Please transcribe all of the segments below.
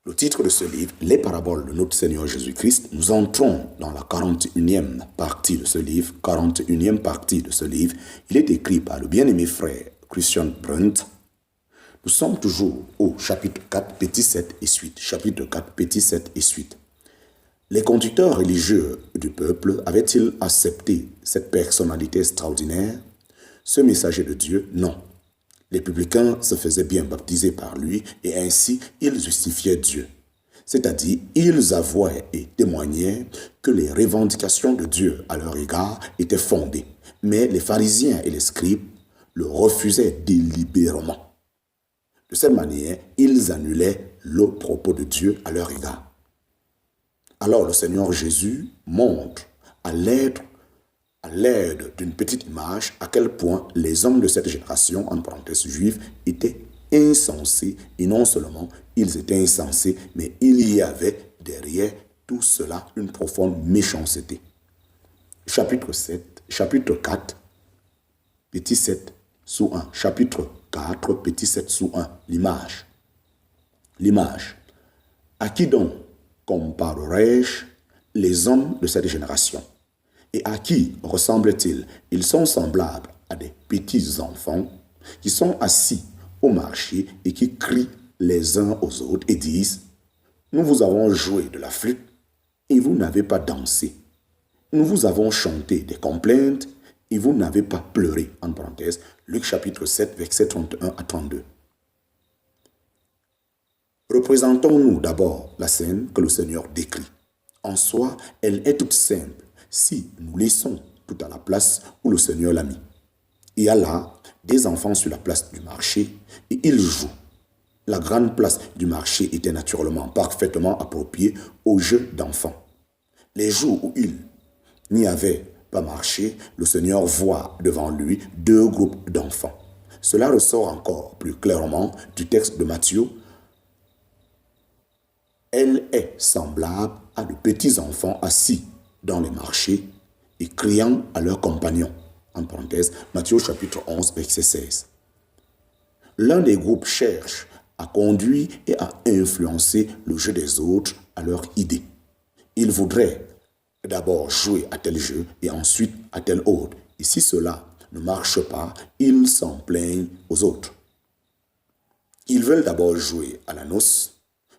Le titre de ce livre, Les paraboles de notre Seigneur Jésus-Christ. Nous entrons dans la 41e partie de ce livre. 41e partie de ce livre. Il est écrit par le bien-aimé frère Christian Brunt. Nous sommes toujours au chapitre 4, petit 7 et suite. Chapitre 4, petit 7 et suite. Les conducteurs religieux du peuple avaient-ils accepté cette personnalité extraordinaire, ce messager de Dieu? Non. Les publicains se faisaient bien baptiser par lui et ainsi ils justifiaient Dieu. C'est-à-dire, ils avouaient et témoignaient que les revendications de Dieu à leur égard étaient fondées. Mais les pharisiens et les scribes le refusaient délibérément. De cette manière, ils annulaient le propos de Dieu à leur égard. Alors le Seigneur Jésus montre à l'aide d'une petite image à quel point les hommes de cette génération, en parenthèse juive, étaient insensés. Et non seulement ils étaient insensés, mais il y avait derrière tout cela une profonde méchanceté. Chapitre 4, petit 7 sous 1. Chapitre 4, petit 7 sous 1. L'image. L'image. À qui donc comparerai-je les hommes de cette génération? Et à qui ressemblent-ils? Ils sont semblables à des petits enfants qui sont assis au marché et qui crient les uns aux autres et disent: nous vous avons joué de la flûte et vous n'avez pas dansé. Nous vous avons chanté des complaintes et vous n'avez pas pleuré. En parenthèse, Luc chapitre 7, versets 31 à 32. Représentons-nous d'abord la scène que le Seigneur décrit. En soi, elle est toute simple si nous laissons tout à la place où le Seigneur l'a mis. Il y a là des enfants sur la place du marché et ils jouent. La grande place du marché était naturellement parfaitement appropriée aux jeux d'enfants. Les jours où il n'y avait pas marché, le Seigneur voit devant lui deux groupes d'enfants. Cela ressort encore plus clairement du texte de Matthieu. Elle est semblable à de petits enfants assis dans les marchés et criant à leurs compagnons. En parenthèse, Matthieu chapitre 11, verset 16. L'un des groupes cherche à conduire et à influencer le jeu des autres à leur idée. Il voudrait d'abord jouer à tel jeu et ensuite à tel autre. Et si cela ne marche pas, ils s'en plaignent aux autres. Ils veulent d'abord jouer à la noce.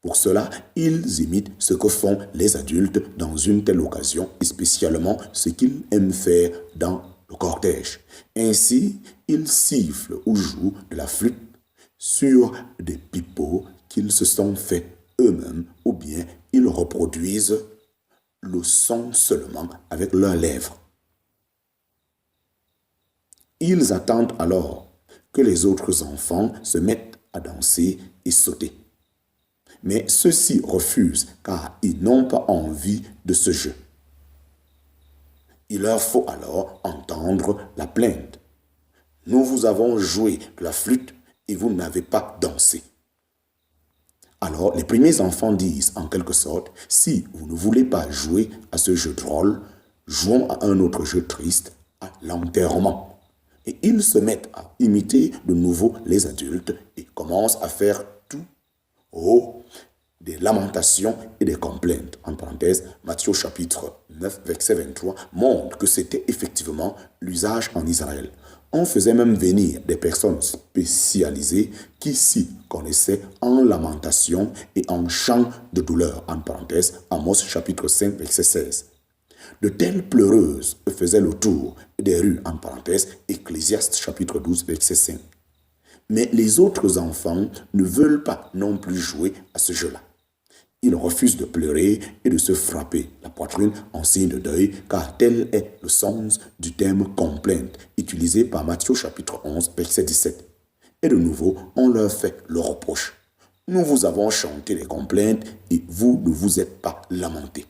Pour cela, ils imitent ce que font les adultes dans une telle occasion, et spécialement ce qu'ils aiment faire dans le cortège. Ainsi, ils sifflent ou jouent de la flûte sur des pipeaux qu'ils se sont faits eux-mêmes, ou bien ils reproduisent le son seulement avec leurs lèvres. Ils attendent alors que les autres enfants se mettent à danser et sauter. Mais ceux-ci refusent car ils n'ont pas envie de ce jeu. Il leur faut alors entendre la plainte. Nous vous avons joué de la flûte et vous n'avez pas dansé. Alors les premiers enfants disent en quelque sorte: si vous ne voulez pas jouer à ce jeu drôle, jouons à un autre jeu triste, à l'enterrement. Et ils se mettent à imiter de nouveau les adultes et commencent à faire tout des lamentations et des complaintes. En parenthèse, Matthieu chapitre 9, verset 23 montre que c'était effectivement l'usage en Israël. On faisait même venir des personnes spécialisées qui s'y connaissaient en lamentation et en chants de douleur. En parenthèse, Amos chapitre 5, verset 16. De telles pleureuses faisaient le tour des rues. En parenthèse, Ecclésiaste chapitre 12, verset 5. Mais les autres enfants ne veulent pas non plus jouer à ce jeu-là. Ils refusent de pleurer et de se frapper la poitrine en signe de deuil, car tel est le sens du terme complainte, utilisé par Matthieu chapitre 11, verset 17. Et de nouveau, on leur fait le reproche. Nous vous avons chanté les complaintes et vous ne vous êtes pas lamentés.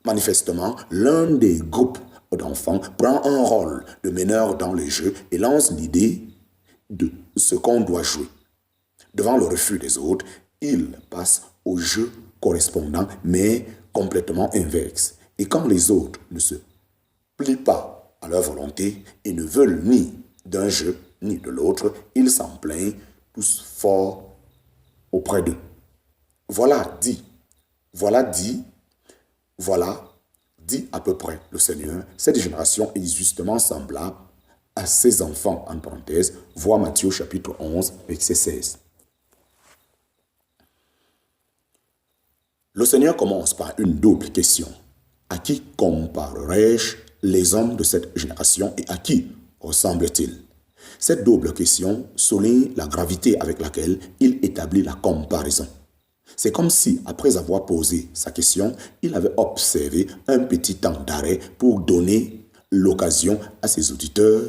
Manifestement, l'un des groupes d'enfants prend un rôle de meneur dans les jeux et lance l'idée de ce qu'on doit jouer. Devant le refus des autres, il passe au jeu correspondant, mais complètement inverse. Et quand les autres ne se plient pas à leur volonté et ne veulent ni d'un jeu ni de l'autre, ils s'en plaignent tous fort auprès d'eux. Voilà dit, voilà dit, voilà dit à peu près le Seigneur, cette génération est justement semblable à ses enfants, en parenthèse, vois Matthieu chapitre 11, verset 16. Le Seigneur commence par une double question. À qui comparerai-je les hommes de cette génération et à qui ressemble-t-il? Cette double question souligne la gravité avec laquelle il établit la comparaison. C'est comme si, après avoir posé sa question, il avait observé un petit temps d'arrêt pour donner l'occasion à ses auditeurs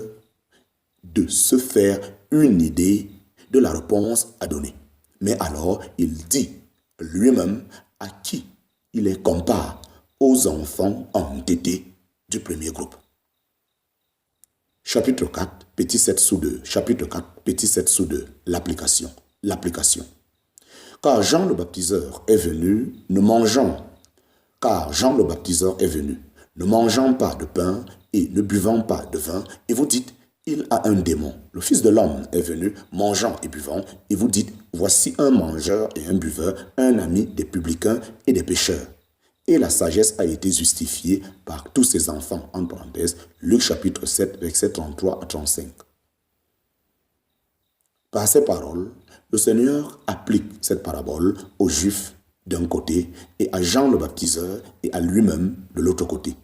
de se faire une idée de la réponse à donner. Mais alors, il dit lui-même à qui il les compare aux enfants entêtés du premier groupe. Chapitre 4, petit 7 sous 2. Chapitre 4, petit 7 sous 2. L'application. Car Jean le baptiseur est venu, ne mangeant pas de pain et ne buvant pas de vin, et vous dites, il a un démon. Le Fils de l'homme est venu, mangeant et buvant, et vous dites, voici un mangeur et un buveur, un ami des publicains et des pécheurs. Et la sagesse a été justifiée par tous ses enfants, en parenthèse, Luc chapitre 7, versets 33 à 35. Par ces paroles, le Seigneur applique cette parabole aux Juifs d'un côté et à Jean le baptiseur et à lui-même de l'autre côté.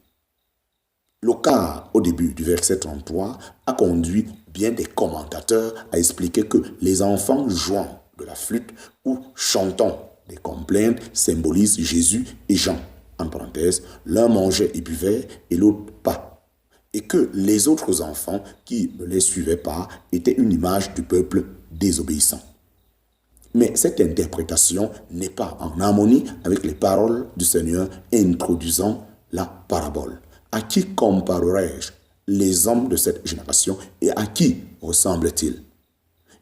Le cas au début du verset 33 a conduit bien des commentateurs à expliquer que les enfants jouant de la flûte ou chantant des complaintes symbolisent Jésus et Jean, en parenthèse, l'un mangeait et buvait et l'autre pas, et que les autres enfants qui ne les suivaient pas étaient une image du peuple désobéissant. Mais cette interprétation n'est pas en harmonie avec les paroles du Seigneur introduisant la parabole. À qui comparerai-je les hommes de cette génération et à qui ressemble-t-il?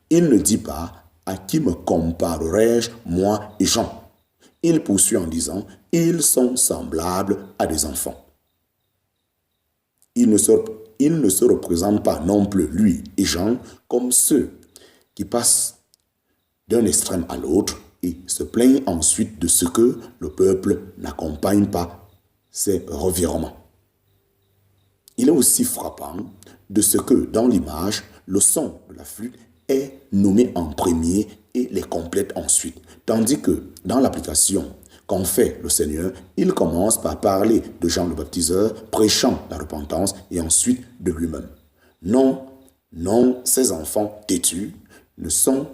Il ne dit pas à qui me comparerai-je moi et Jean. Il poursuit en disant ils sont semblables à des enfants. Il ne se représente pas non plus lui et Jean comme ceux qui passent d'un extrême à l'autre et se plaignent ensuite de ce que le peuple n'accompagne pas ces revirements. Il est aussi frappant de ce que, dans l'image, le son de la flûte est nommé en premier et les complète ensuite. Tandis que, dans l'application qu'en fait le Seigneur, il commence par parler de Jean le baptiseur, prêchant la repentance, et ensuite de lui-même. Non, ces enfants têtus ne sont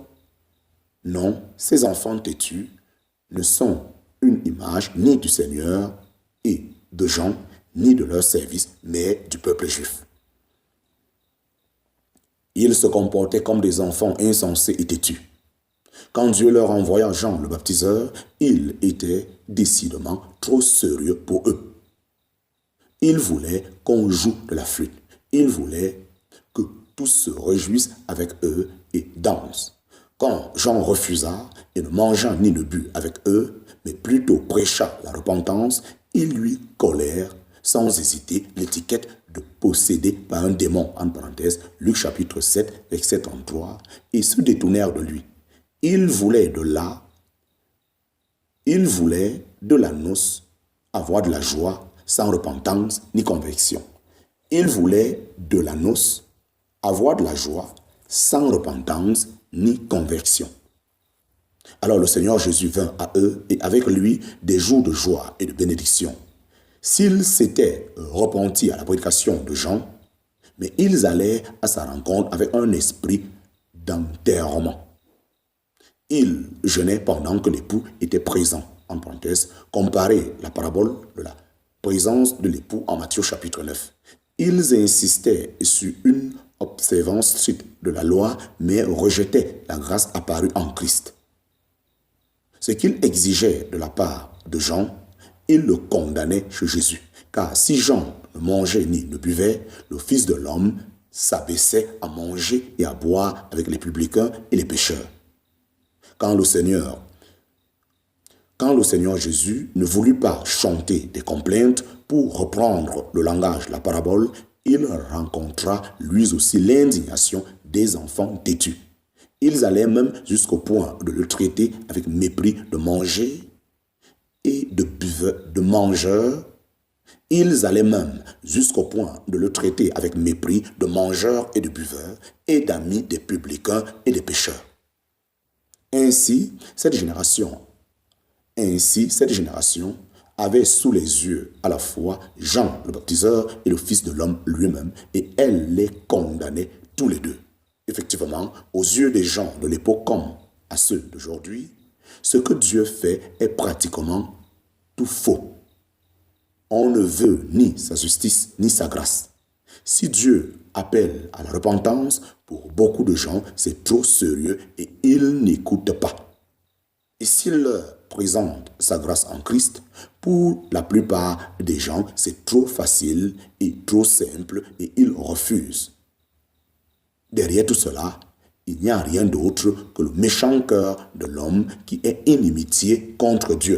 une image ni du Seigneur et de Jean, ni de leur service, mais du peuple juif. Ils se comportaient comme des enfants insensés et têtus. Quand Dieu leur envoya Jean le baptiseur, il était décidément trop sérieux pour eux. Il voulait qu'on joue de la flûte. Il voulait que tous se réjouissent avec eux et dansent. Quand Jean refusa et ne mangea ni ne but avec eux, mais plutôt prêcha la repentance, ils lui collèrent sans hésiter l'étiquette de possédé par un démon, en parenthèse, Luc chapitre 7, verset 33, et se détournèrent de lui. Ils voulaient de la noce avoir de la joie sans repentance ni conviction. Ils voulaient de la noce avoir de la joie sans repentance ni conversion. Alors le Seigneur Jésus vint à eux et avec lui des jours de joie et de bénédiction. S'ils s'étaient repentis à la prédication de Jean, mais ils allaient à sa rencontre avec un esprit d'enterrement. Ils jeûnaient pendant que l'époux était présent. En parenthèse, comparez la parabole de la présence de l'époux en Matthieu chapitre 9. Ils insistaient sur une observance stricte de la loi, mais rejetaient la grâce apparue en Christ. Ce qu'ils exigeaient de la part de Jean, ils le condamnaient chez Jésus. Car si Jean ne mangeait ni ne buvait, le Fils de l'homme s'abaissait à manger et à boire avec les publicains et les pécheurs. Quand le Seigneur Jésus ne voulut pas chanter des complaintes pour reprendre le langage de la parabole, il rencontra lui aussi l'indignation des enfants têtus. Ils allaient même jusqu'au point de le traiter avec mépris de manger et de mangeur. Ils allaient même jusqu'au point de le traiter avec mépris de mangeur et de buveur et d'amis des publicains et des pécheurs. Ainsi, cette génération avait sous les yeux à la fois Jean le baptiseur et le Fils de l'homme lui-même, et elle les condamnait tous les deux. Effectivement, aux yeux des gens de l'époque comme à ceux d'aujourd'hui, ce que Dieu fait est pratiquement tout faux. On ne veut ni sa justice ni sa grâce. Si Dieu appelle à la repentance, pour beaucoup de gens, c'est trop sérieux et ils n'écoutent pas. Et s'il leur présente sa grâce en Christ, pour la plupart des gens, c'est trop facile et trop simple et ils refusent. Derrière tout cela, il n'y a rien d'autre que le méchant cœur de l'homme qui est inimitié contre Dieu.